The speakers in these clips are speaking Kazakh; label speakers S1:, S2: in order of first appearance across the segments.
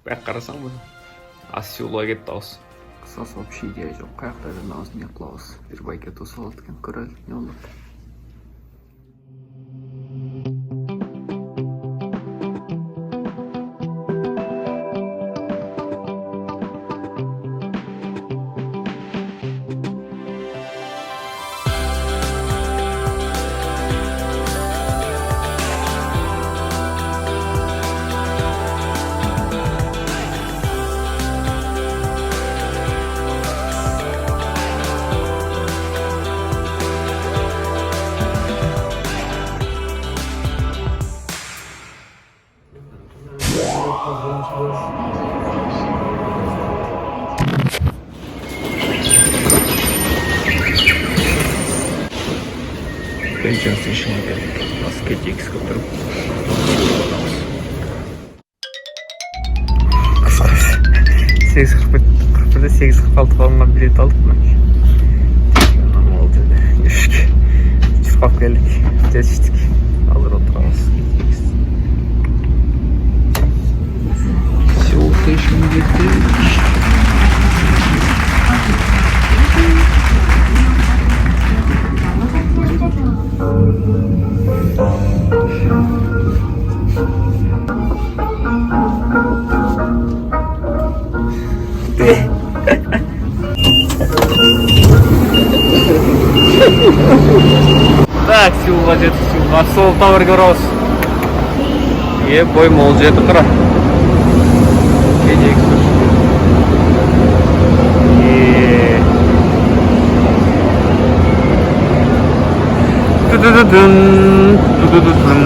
S1: Бәк қарасаң бұл асюлға кетті ауыз.
S2: Қысасы вообще идея жоқ. Қаяқтайдан ауыз не қылауыз. Bir байке тосылады екен, көрел, не болады.
S1: Пенсион стейшнға келдік. Басып кетейік скоттырып. Сегіз 41'de 8.46 қалынға билет алдық. Oldu. Görüşük. Çıkıp geldik. Geçtik. Alır oturamız. Seoul Station'a gittik. Так, Сеулға жетіп, Сеулға сол тавырға орауыз. Бой мол жеті қыра. Кедек сұр. Ту-ду-ду-дун, ту-ду-ду-дун.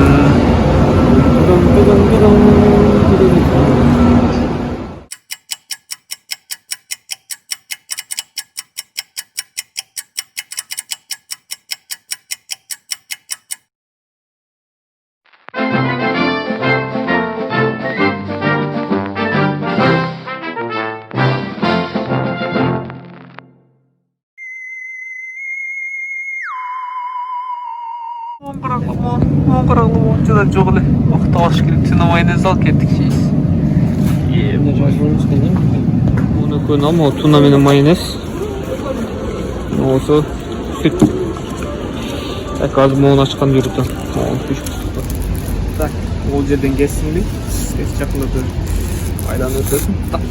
S1: Оңқырағылы ончадан жоқ әлі. Уақыт алаш керек. Түні майонез ал кеттік жейіз. Оны көн алма, туна менен майонез. Осы сүт. Так, аз моğun açқан жүрді. Так, ол жерден кессің бей. Кес жақында да айдан өтесің. Так.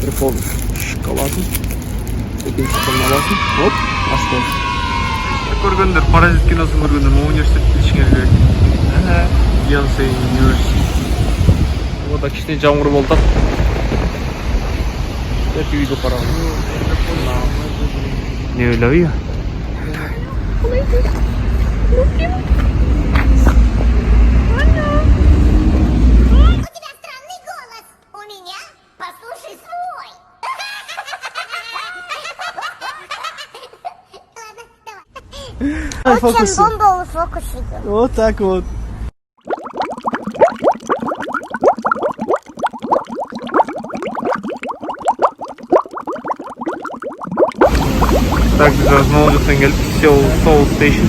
S1: Bir pol şokoladın. Екінші қолын аласың. Оп, аш болсын. Көргендер, Паразит киносын көргендер, университетке ішіңер керек. Бейонсе университет. Ода кішіне жаңғыр болдық. Өте үйді қарағым. Не ойлау я?
S3: Очень бомбовый фокусик.
S2: Вот так вот.
S1: Так, biz Azmalıca'dan gelip Seoul Station.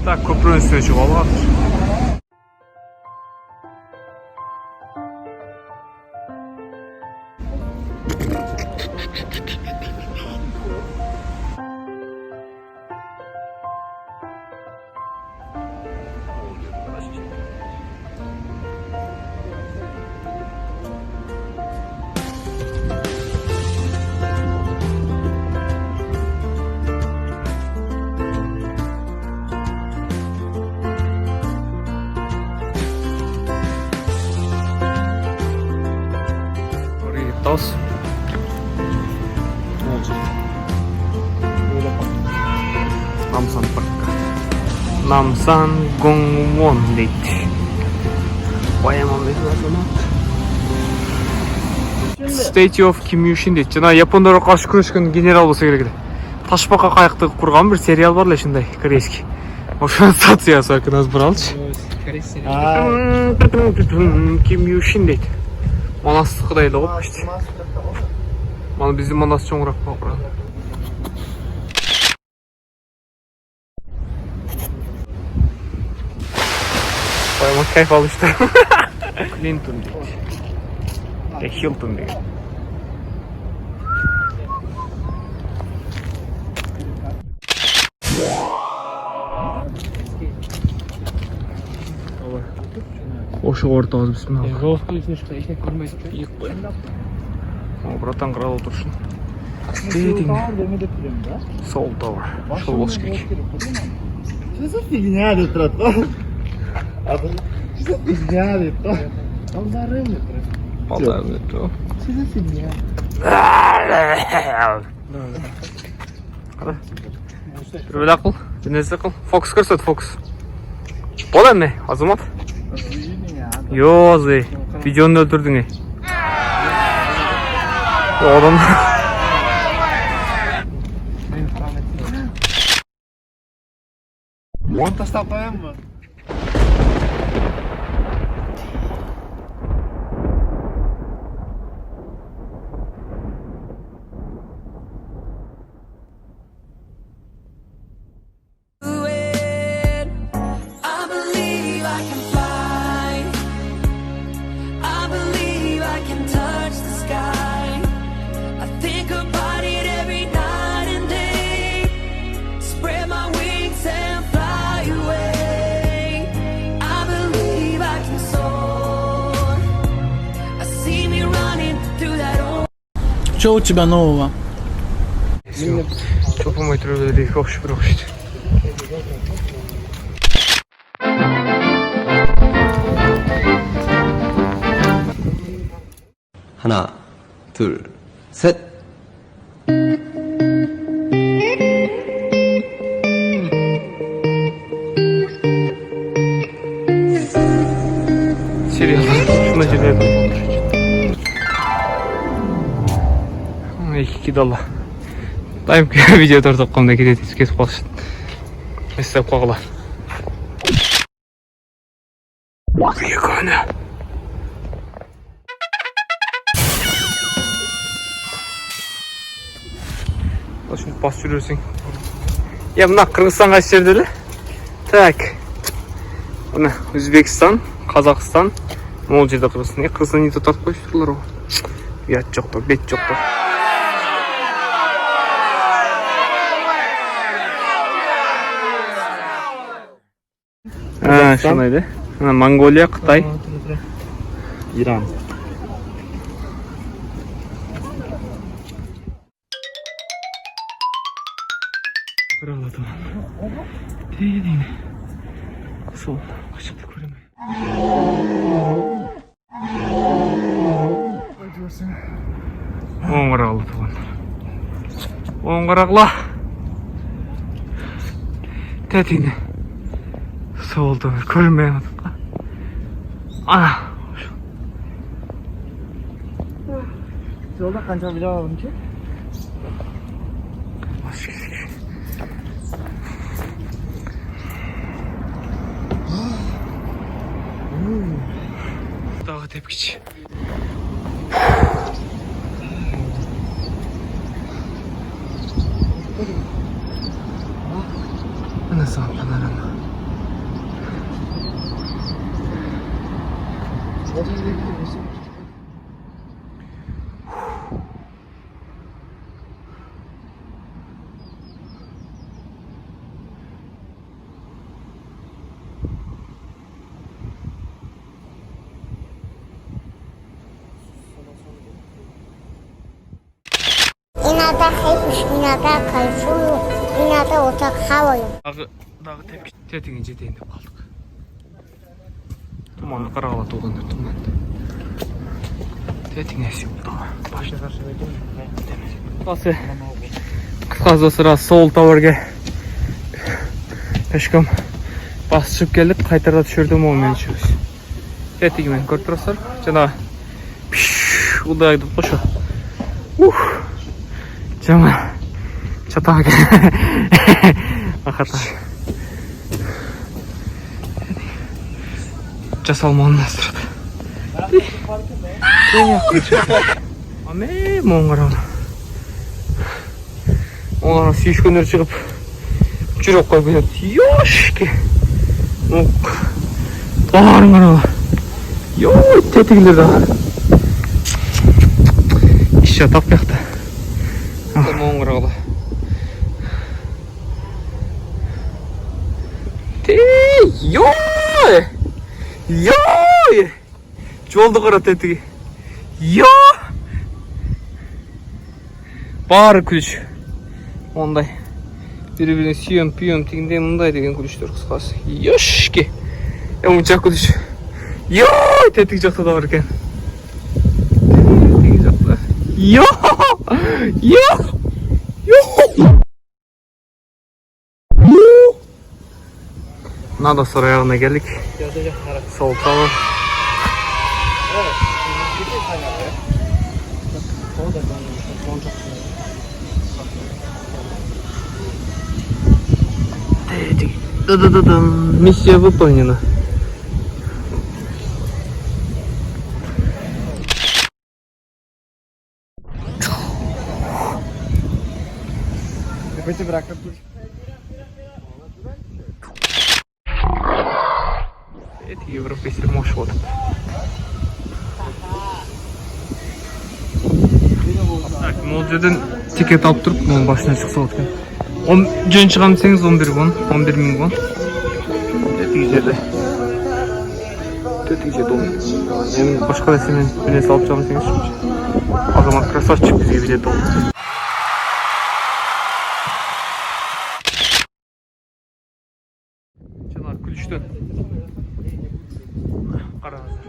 S1: Так, köprünün üstüne çıkalım artık. Tavs. Ne olacak? Böyle bak. Namsan Park'a. Namsan Gongwon deydi. Bayamam dedi o zaman. Statue of Kim Yushin deydi. Жана Япондорго каршы күрөшкөн генерал болсо керек эле. Ташбака кайыкты курган бир сериал бар эле ушундай, корейский. Ошонун статуясы бар экен, азыр бир алчы. Kim Yushin deyди. Manastыкыдай эле го почти. Mana bizim Manas çoğurak bak. Koyma kayf alıştı. Clinton değil. Hilton değil. Oşu ortağız bismillah. O bratан kral otursun. Дейдин. Сол tower. Сол болуш керек.
S4: Что за фигня тут, братан? Что за фигня тут? Полторы метра.
S1: Полтора метра.
S4: Что за фигня?
S1: Bir böyle kıl. Bir neyse kıl. Fokus görsün fokus. Bola mı? Azamat. Yo zey. Videonu öldürdün ey. Oğlum.
S4: Он достал ПМ.
S5: Что у тебя нового?
S1: Çok mu metre değil, hoş bir hoş.
S6: 하나, 둘, 셋.
S1: Серьезно, şuna gidelim. İki kidalla. Dayım ki video tortoqqanda ketedi, kesip qalışın. Esnep qaqlar. Yegane. Şimdi bas yürürsün. Ya mına Kırgızistan kaç yerde ele? Tak. Ana Özbekistan, Kazakistan, mol жерде Kırgızistan. Kırgızistan не тартып қойыптырлар ғой. Ұят жоқ та, бет жоқ та. Шынайды. Ана Монголия, Қытай,
S4: Иран.
S1: Қыралады. Дейін. Сол, қашықты көремей. Оң қарағылы туған. Оң қарағыла. Тәтейді. Солды бір көрмей атыққа. Ана.
S4: Жолда қанша видео алдым ше?
S1: Дағы тепкіш. Ана саған панорама.
S3: Иногда хайпуш, иногда кайфую, иногда вот так хаваю.
S1: Дағы тепкіш. Тетіңе жетейін деп қалдық. Тұманды қарағала толғандар тұманды. Тетің әсі болды. Қасы. Қысқасы раз сол тауэрге пешком басып келіп қайтарда түшірдім ол мен үшін. Тетігімен көріп тұрасыздар. Жаңа ұдайды қошу. Жаңа чатаға ақата. Жасалмауын астырады. Аме, моңғарауны. Оңғарау сүйішкендер шығып жүрек қойып кетеді. Ёшке. Bağırın ara. Yo, tetikler daha. İş yatak yaktı. Tamam kırağılı. Yo. Yo. Жолды қара тетігі. Yo. Бары күліш. Ондай. Бір-біріне сүйем тегінде мұндай деген күліштер қысқасы. Йошке. Мұнша күліш. Yo. Тетігі жақта да бар екен. Тетігі жақта. Yo. Надо сарайağına geldik. Sol tava. Миссия выполнена. Это европейский маршрут. Так, мол жерден тикет алып туруп, мол башына чыкса болот экен. 10 жөн чыгам десеңиз 11 вон, 11 миң вон. Тетиги жерде. Тетиги жерде. Эми башка нерсенен билет алып чыгам десеңиз. Азамат красавчик бизге билет алды. Чынар күлүштү. Караңыздар.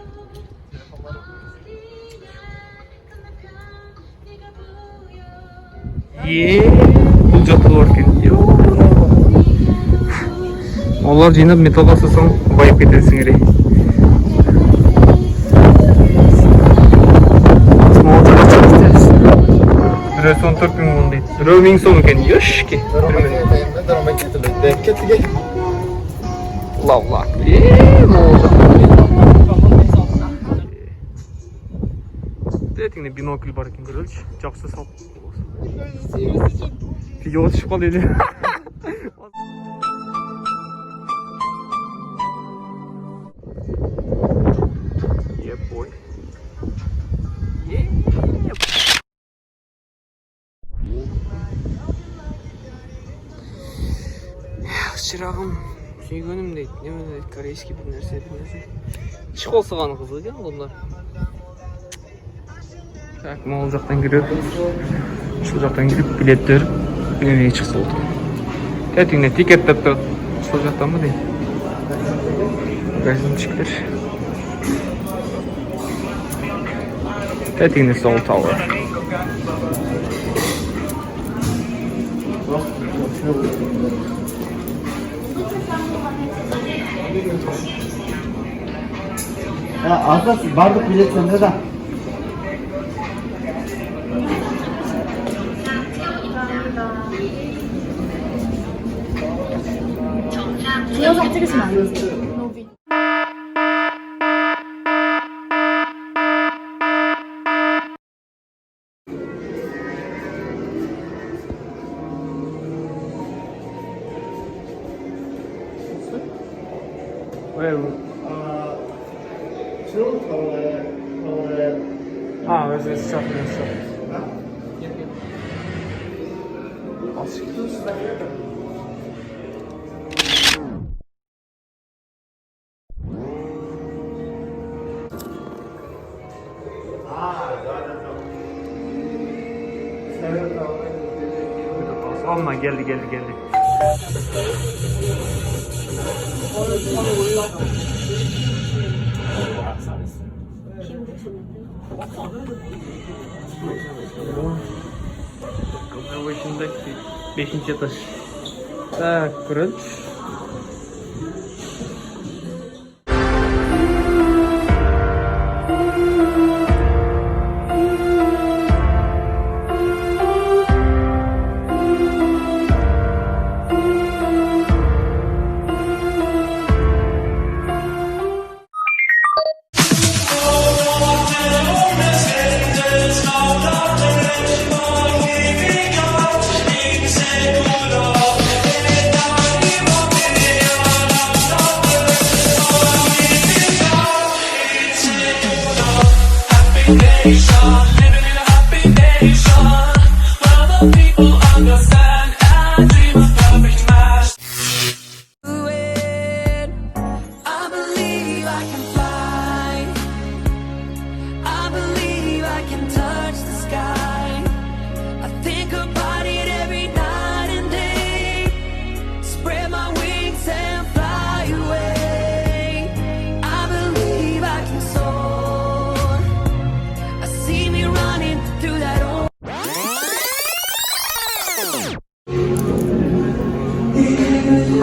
S1: Бул жакта бар экен. Олар жыйнап металл бассаң байып кетесиңер. Бирөө 14 миң вон дейт. Бирөө 1000 сом экен. Ёшки. Лавлак. Тетиңде бинокль бар экен, көрөлчү. Жакшы салып. Видео түшүп калды эле. Boy. Чырагым сүйгөнүм дейт. Неме дейт? Корейский бир нерсе. Чыкол саган кызы экен булар. Так, мол жактан кирип, ушул жактан кирип билеттер немеге чыкса болот. Тетиңде тикет деп турат. Ушул жактанбы дейт. Газинчиктер. Тетиңде сол тауэр.
S4: Asas bardıq bilet sende de.
S7: 동영상 찍으시면 안 되세요?
S1: 왜? 아, 그래서 시작했어. Olma geldi. Kapı başındaki 5. etaj. Так, короче.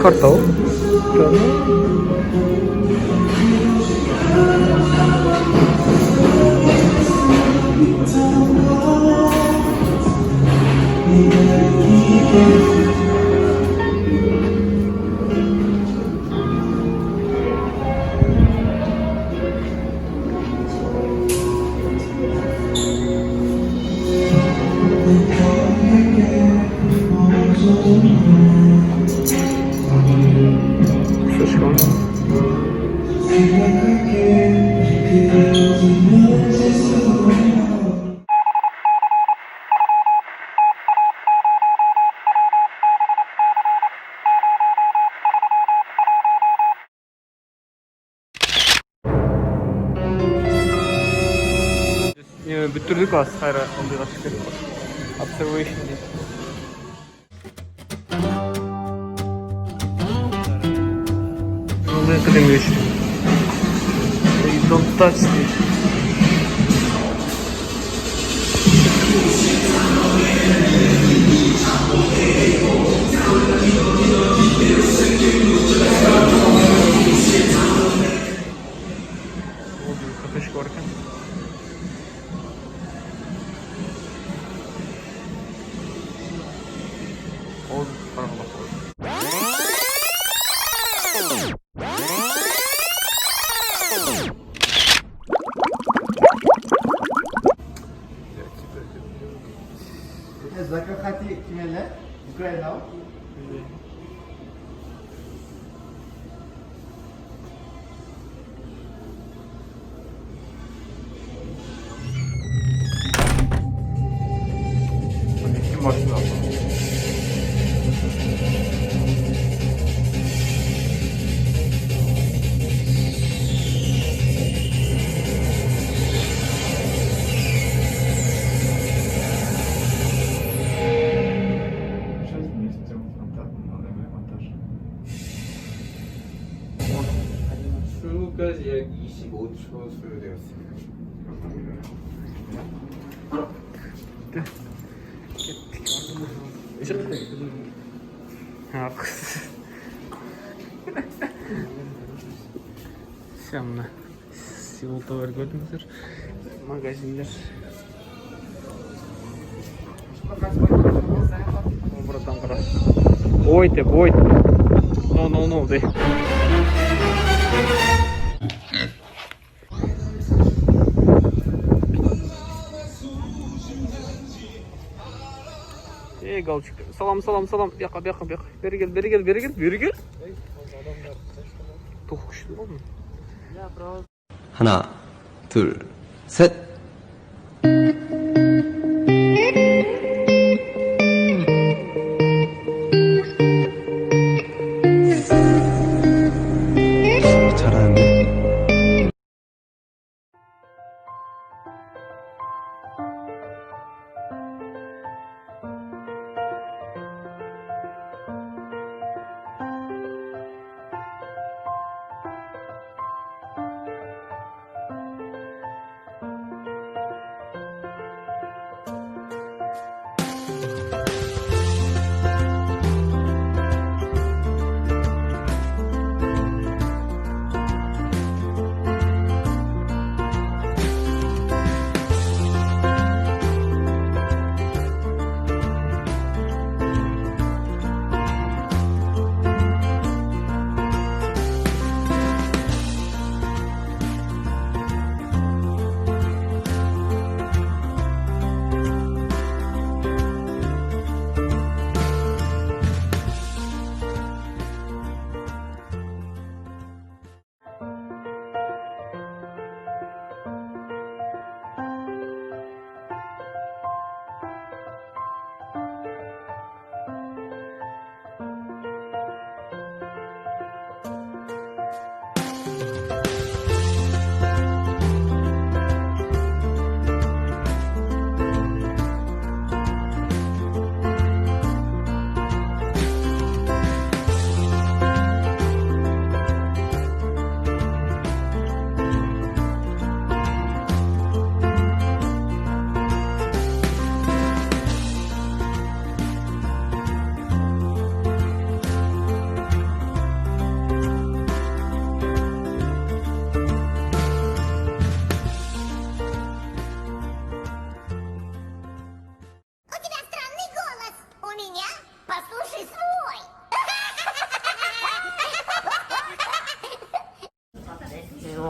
S1: Kartal. Şaşkın. Bitirdik az hayra aldılar. Observation. Look at English. You don't touch it. Köpek korkan. Oğuz paramak oldu.
S4: Zakakati kimele? Ukraina.
S1: Kim başlıyor abla?
S2: 출구까지 약 25초 소요되었습니다.
S1: Haklısın. Selamlar. Sigorta var gördünüzdür. Magazinler. Buradan kadar. Бойте. No, de. Галчик. Салам. Бияка. Бери гел. Тоқ күшті ғой бұл.
S6: 하나, 둘, 셋. 잘하는데?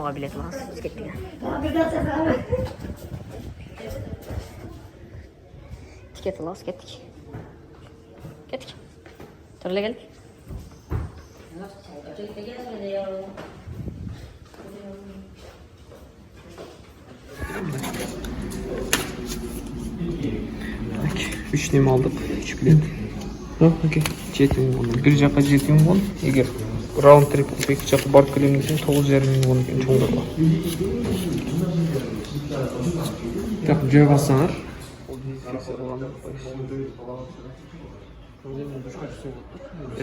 S8: Sinemaga bilet alamiz. Biz ketdik. Tiket alamiz, ketdik. Ketdik. Turla geldik.
S1: Üç neme aldık, 3 bilet. Okey. 7 миң won. Bir жаққа 7 миң won. Егер раунд трип қылып екі жаққа барып келемін десең 9,5 миң won екен чоңдарға. Так, жай бассаңар.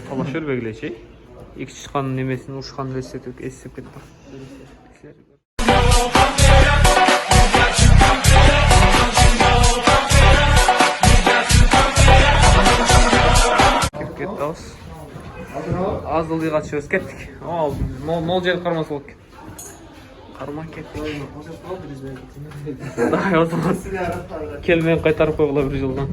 S1: Талашыр белгілечей. Екі шыққанның немесін ұшқанды есеп кетті. Az ылдыйға түшөбүз, кеттик. Мол жер кармасы болуп кетти. Кармак кеттик. Келмей кайтарып койгула бир жылдан.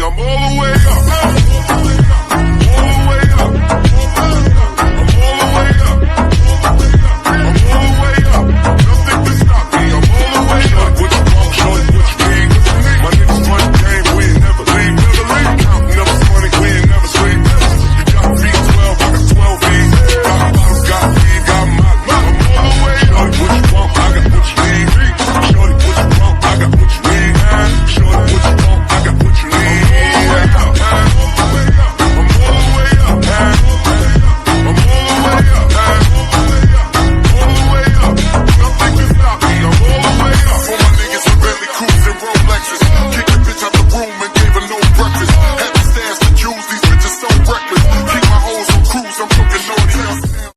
S9: I'm all the way